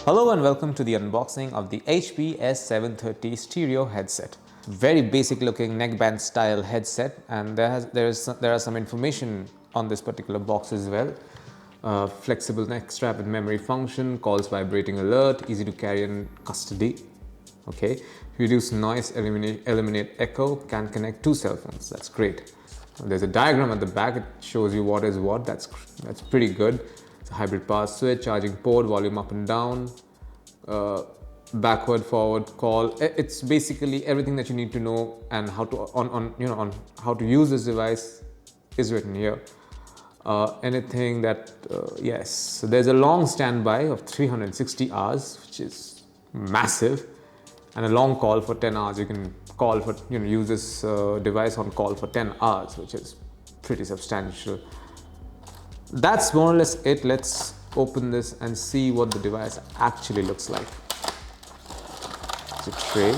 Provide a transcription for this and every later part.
Hello and welcome to the unboxing of the HBS 730 stereo headset. Very basic looking neckband style headset, and there are some information on this particular box as well. Flexible neck strap with memory function, calls vibrating alert, easy to carry in custody. Okay, reduce noise, eliminate echo, can connect two cell phones. That's great. There's a diagram at the back. It shows you what is what. That's pretty good. It's a hybrid power switch, charging port, volume up and down, backward, forward, call. It's basically everything that you need to know, and how to on how to use this device is written here. Anything that yes, so there's a long standby of 360 hours, which is massive, and a long call for 10 hours. You can call for use this device on call for 10 hours, which is pretty substantial. That's more or less it. Let's open this and see what the device actually looks like. It's a tray.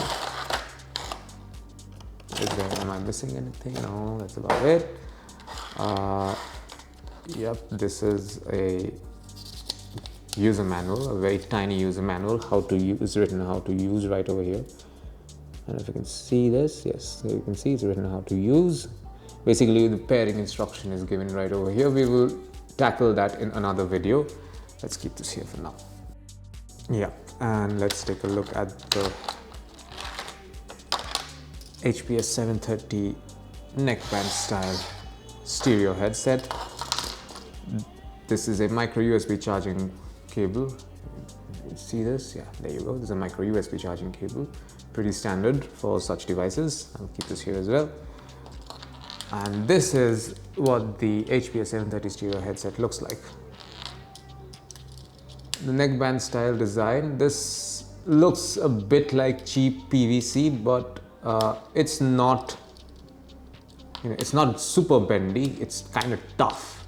Am I missing anything? No, that's about it. Yep, this is a user manual, a very tiny user manual. How to use, written how to use right over here. And if you can see this, yes, so you can see it's written how to use. Basically, the pairing instruction is given right over here. We will tackle that in another video. Let's keep this here for now. Yeah, and let's take a look at the HBS 730 neckband style stereo headset. This is a micro USB charging cable. You see this? Yeah, there you go. This is a micro USB charging cable. Pretty standard for such devices. I'll keep this here as well. And this is what the HBS 730 stereo headset looks like. The neckband style design. This looks a bit like cheap PVC, but it's not. It's not super bendy. It's kind of tough.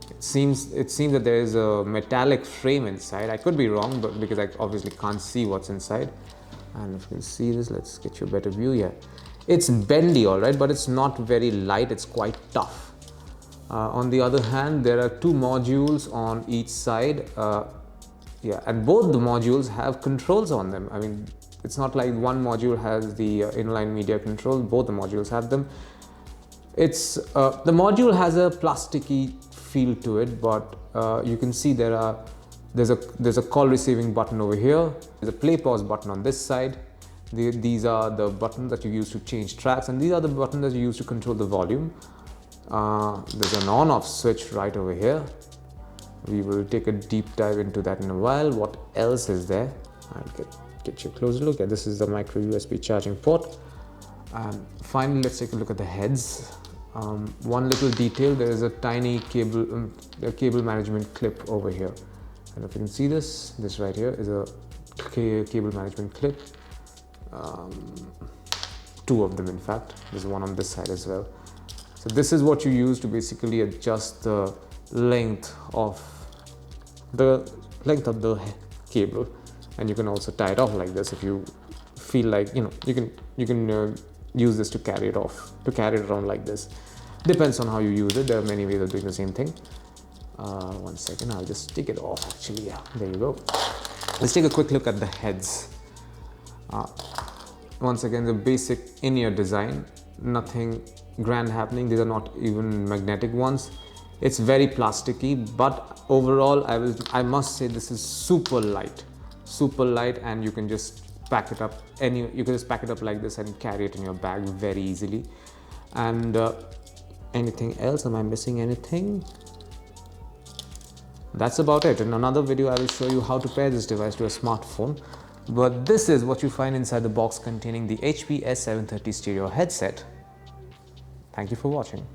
It seems that there is a metallic frame inside. I could be wrong, but because I obviously can't see what's inside. And if you can see this, let's get you a better view. Yeah, it's bendy, all right, but it's not very light. It's quite tough. On the other hand, there are two modules on each side. Yeah, and both the modules have controls on them. I mean, it's not like one module has the inline media control. Both the modules have them. It's the module has a plasticky feel to it, but you can see there's a call receiving button over here. There's a play pause button on this side. These are the buttons that you use to change tracks, and these are the buttons that you use to control the volume. There's an on-off switch right over here. We will take a deep dive into that in a while. What else is there? I'll get you a closer look. This is the micro USB charging port. And finally, let's take a look at the heads. One little detail, there is a tiny cable management clip over here. And if you can see this right here is a cable management clip. Two of them, in fact. There's one on this side as well. So this is what you use to basically adjust the length of the cable, and you can also tie it off like this if you feel like you can use this to carry it around like this. Depends on how you use it. There are many ways of doing the same thing. One second, I'll just take it off. Actually, yeah, there you go. Let's take a quick look at the heads. Once again, the basic in-ear design, nothing grand happening. These are not even magnetic ones. It's very plasticky, but overall I must say this is super light, and you can just pack it up like this and carry it in your bag very easily. And anything else? Am I missing anything? That's about it. In another video I will show you how to pair this device to a smartphone. But this is what you find inside the box containing the HBS 730 stereo headset. Thank you for watching.